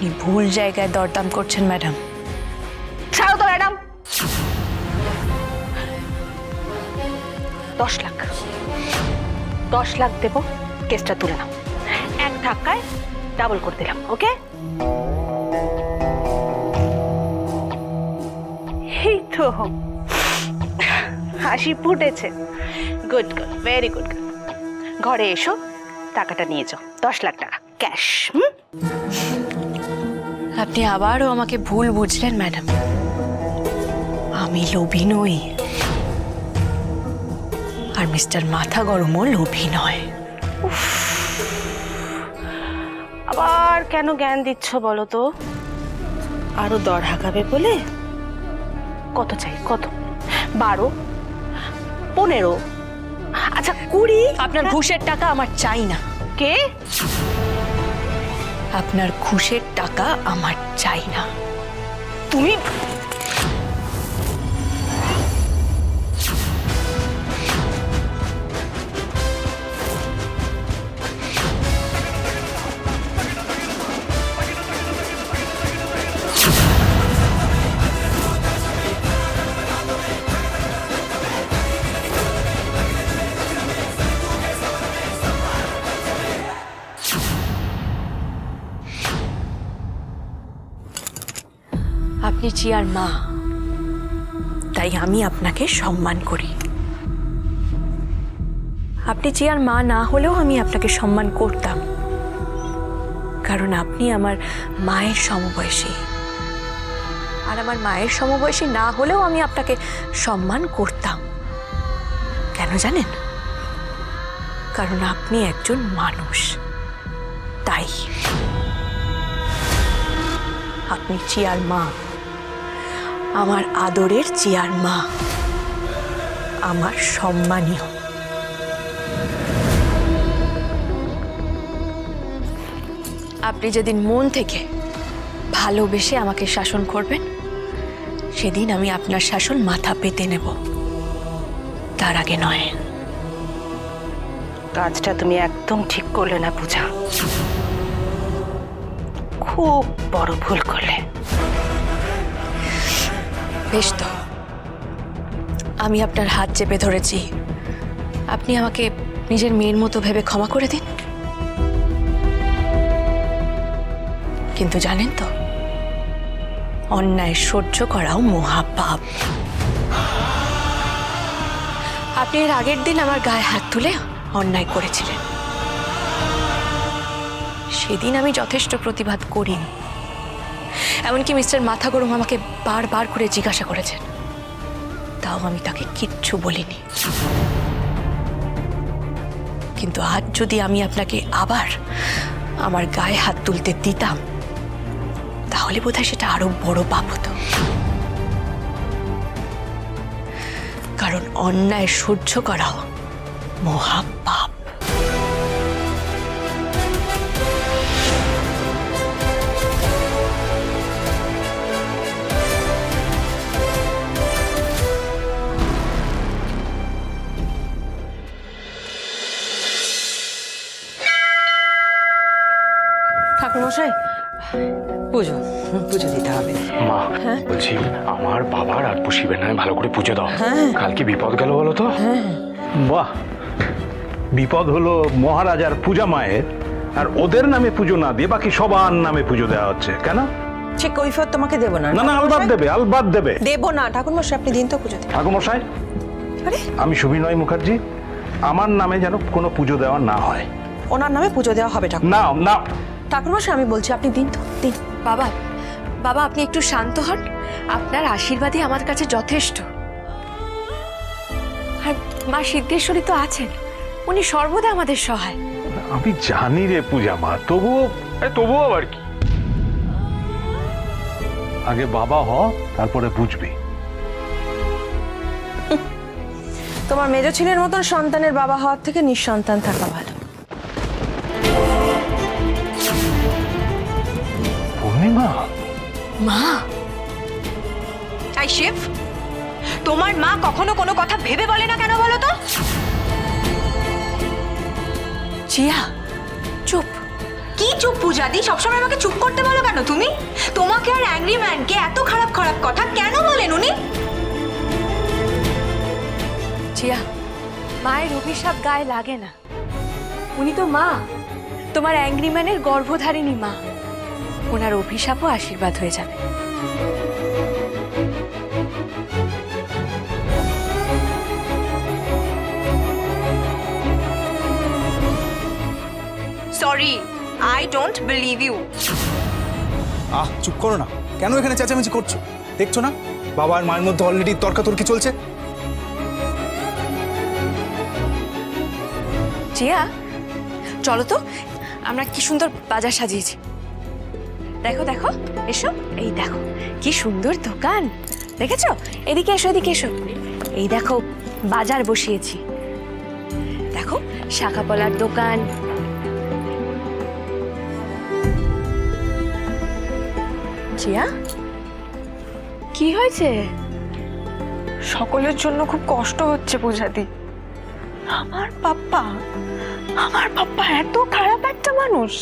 আপনি ভুল জায়গায় দরদাম করছেন ম্যাডাম। ছাড়ো তো ম্যাডাম। 10 লাখ 10 লাখ দেব, কেসটা তুলে নাও। এক ধাক্কায় ডাবল করে দিলাম, ওকে? এই তো হাসি ফুটেছে। Good good, very good. ঘরে এসো, টাকাটা নিয়ে যাও, 10 লাখ টাকা ক্যাশ। আপনি আবারও আমাকে ভুল বুঝলেন ম্যাডাম। আমি লোভী নই, আর মিস্টার মাথা গরমও লোভী নয়। আবার কেন জ্ঞান দিচ্ছ বলো তো? আরো দর হাঁকাবে বলে? কত চাই, কত? 12, 15, আচ্ছা 20? আপনার ঘুষের টাকা আমার চাই না। কে? আপনার ঘুষের টাকা আমার চাই না। তুমি? আপনি চিয়ার মা, তাই আমি আপনাকে সম্মান করি। আপনি চিয়ার মা না হলেও আমি আপনাকে সম্মান করতাম, কারণ আপনি আমার মায়ের সমবয়সী। আর আমার মায়ের সমবয়সী না হলেও আমি আপনাকে সম্মান করতাম। কেন জানেন? কারণ আপনি একজন মানুষ, তাই। আপনি চিয়ার মা, আমার আদরের চিয়ার মা, আমার সম্মানীয়। আপনি যেদিন মন থেকে ভালোবেসে আমাকে শাসন করবেন, সেদিন আমি আপনার শাসন মাথা পেতে নেব, তার আগে নয়। কাজটা তুমি একদম ঠিক করলে না পূজা, খুব বড় ভুল করলে। বেশ তো, আমি আপনার হাত চেপে ধরেছি, আপনি আমাকে নিজের মেয়ের মতো ভেবে ক্ষমা করে দিন। কিন্তু জানেন তো, অন্যায় সহ্য করাও মহাপাপ। আপনি এর আগের দিন আমার গায়ে হাত তুলে অন্যায় করেছিলেন, সেদিন আমি যথেষ্ট প্রতিবাদ করিনি। এমনকি মিস্টার মাথা গরম আমাকে বারবার করে জিজ্ঞাসা করেছেন, তাও আমি তাকে কিচ্ছু বলিনি। কিন্তু আজ যদি আমি আপনাকে আবার আমার গায়ে হাত তুলতে দিতাম, তাহলে বোধহয় সেটা আরো বড় পাপ হতো। কারণ অন্যায় সহ্য করাও মহাপাপ। ঠাকুরমশাই, পুজো পুজো দিতে হবে। মা, বলছি আমার বাবার আর পুষিবেন না, ভালো করে পুজো দাও। কালকে বিপদ গেল বলো তো। বাহ, বিপদ হলো মহারাজার পূজা মায়ের, আর ওদের নামে পুজো না দিয়ে বাকি সবার নামে পুজো দেওয়া হচ্ছে কেন? সে কৈফিয়ত তোমাকে দেবো না। না না, আলবাদ দেবে, আলবাদ দেবে। দেবো না ঠাকুরমশাই, আপনি দিন তো পুজো দিন। ঠাকুরমশাই, আরে আমি সুবিনয় মুখার্জি, আমার নামে যেন কোনো পুজো দেওয়া না হয়। ওনার নামে পুজো দেওয়া হবে ঠাকুর। না না ঠাকুরমশাই, আমি বলছি আপনি দিন তো, দিন। বাবা, বাবা আপনি একটু শান্ত হন, আপনার আশীর্বাদই আমার কাছে যথেষ্ট। আর মা সিদ্ধেশ্বরী তো আছেন, উনি সর্বদা আমাদের সহায়। আমি জানি রে পূজা মা, তবুও তবুও আবার কি? আগে বাবা হ, তারপরে বুঝবি। তোমার মেজ ছেলের মতন সন্তানের বাবা হওয়ার থেকে নিঃসন্তান থাকা ভালো। পূর্ণিমা, মা, আই শিব, তোমার মা কখনো কোনো কথা ভেবে বলে না কেন বলো তো? চিয়া চুপ। কি চুপ পূজা দি? সবসময় আমাকে চুপ করতে বলো কেন? তুমি? তোমাকে আর অ্যাংরি ম্যানকে এত খারাপ খারাপ কথা কেন বলেন উনি? জিয়া, মায়ের অভিশাপ গায়ে লাগে না। উনি তো মা, তোমার অ্যাংরি ম্যানের গর্ভধারিণী মা। ওনার অভিশাপও আশীর্বাদ হয়ে যাবে। Sorry, I don't believe you. চুপ করো না, কেন এখানে চেঁচামেচি করছো? দেখছো না বাবা আর মায়ের মধ্যে অলরেডি তর্কাতর্কি চলছে। জিয়া, চলো তো, আমরা কি সুন্দর বাজার সাজিয়েছি। দেখো দেখো, এসো, এই দেখো কি সুন্দর দোকান, দেখেছো? এদিকে এসো, এদিকে এসো। এই দেখো বাজার বসিয়েছি, দেখো শাখাপলার দোকান। জিয়া, কি হয়েছে? সকলের জন্য খুব কষ্ট হচ্ছে পূজাদি। আমার পাপ্পা এত খারাপ একটা মানুষ।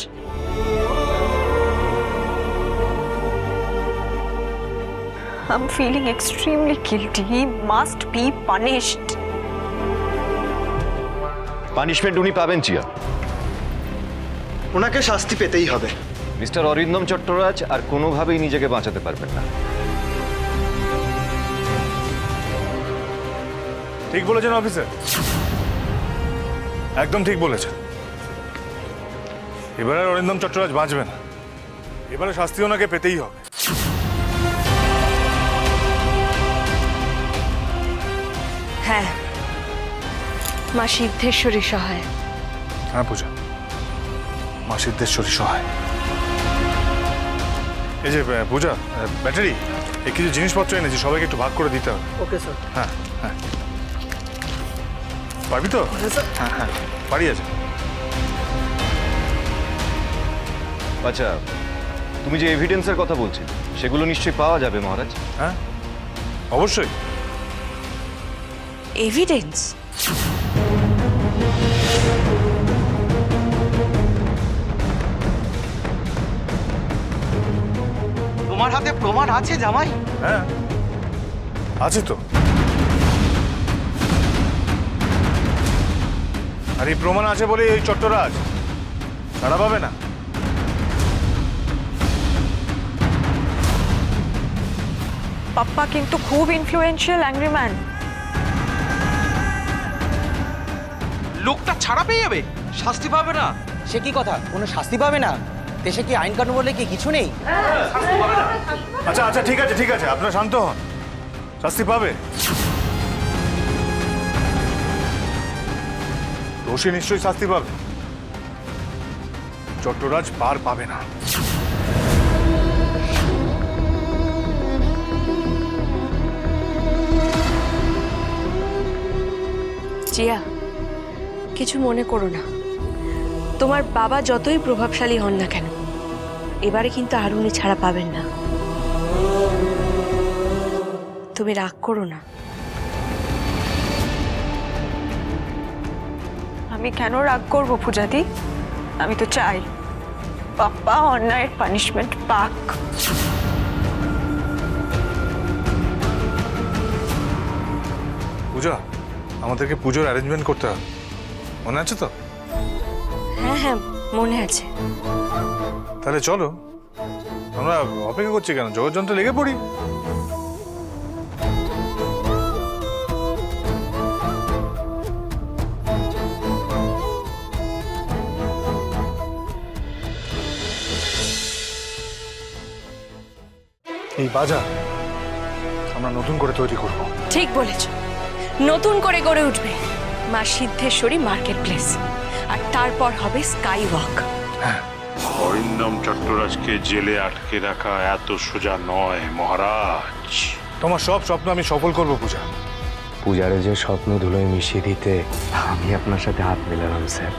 I'm feeling extremely guilty. He must be punished. Punishment উনি পাবেন চিয়া। ওনাকে শাস্তি পেতেই হবে। মিস্টার অরিন্দম চট্টরাজ আর কোনোভাবেই নিজেকে বাঁচাতে পারবেন না। ঠিক বলেছেন অফিসার, একদম ঠিক বলেছেন। এবারে আর অরিন্দম চট্টরাজ বাঁচবে না, এবারে শাস্তি ওনাকে পেতেই হবে। হ্যাঁ, মা সিদ্ধেশ্বরী সহায়। হ্যাঁ পূজা, মা সিদ্ধেশ্বরী সহায়। এই যে পূজা, ব্যাটারি, এই কিছু জিনিসপত্র এনেছি, সবাইকে একটু ভাগ করে দিতে হবে। Okay sir. হ্যাঁ হ্যাঁ, পারবি তো? হ্যাঁ হ্যাঁ, পারি আছে। আচ্ছা, তুমি যে এভিডেন্সের কথা বলছিলে সেগুলো নিশ্চয়ই পাওয়া যাবে মহারাজ। হ্যাঁ অবশ্যই। এভিডেন্স? তোমার হাতে প্রমাণ আছে জামাই? হ্যাঁ আছে তো। আর এই প্রমাণ আছে বলে এই চট্টরাজ ছাড়া পাবে না। পাপ্পা কিন্তু খুব ইনফ্লুয়েন্সিয়াল অ্যাংরি ম্যান। লোকটা ছাড়া পেয়ে যাবে, শাস্তি পাবে না। সে কি কথা, কোনো শাস্তি পাবে না? দেশে কি আইন কানুন বলে কি কিছু নেই? আচ্ছা আচ্ছা, ঠিক আছে ঠিক আছে, আপনারা শান্ত হন, শাস্তি পাবে। দোষী নিশ্চয়ই শাস্তি পাবে, চট্টরাজ পার পাবে না। জিয়া, কিছু মনে করো না। তোমার বাবা যতই প্রভাবশালী হন না কেন, এবারে কিন্তু আর উনি ছাড়া পাবেন না। তুমি রাগ করো না। আমি কেন রাগ করবো পূজাদি? আমি তো চাই পাপ্পা অন্যায়ের পানিশমেন্ট পাক। পূজা, আমাদেরকে পুজোর অ্যারেঞ্জমেন্ট করতে হবে, মনে আছে তো? হ্যাঁ হ্যাঁ, মনে আছে। তাহলে চলো, আমরা অপেক্ষা করছি কেন, জগৎযন্ত্রে লেগে পড়ি। এই বাজার আমরা নতুন করে তৈরি করব। ঠিক বলেছ, নতুন করে গড়ে উঠবে মা সিদ্ধেশ্বরী মার্কেট প্লেস, আর তারপর হবে স্কাই ওয়াক। অরিন্দম চট্টরাজকে জেলে আটকে রাখা এত সোজা নয় মহারাজ। তোমার সব স্বপ্ন আমি সফল করব পূজা। পূজারে যে স্বপ্ন ধুলোয় মিশিয়ে দিতে আমি আপনার সাথে হাত মেলালাম স্যার।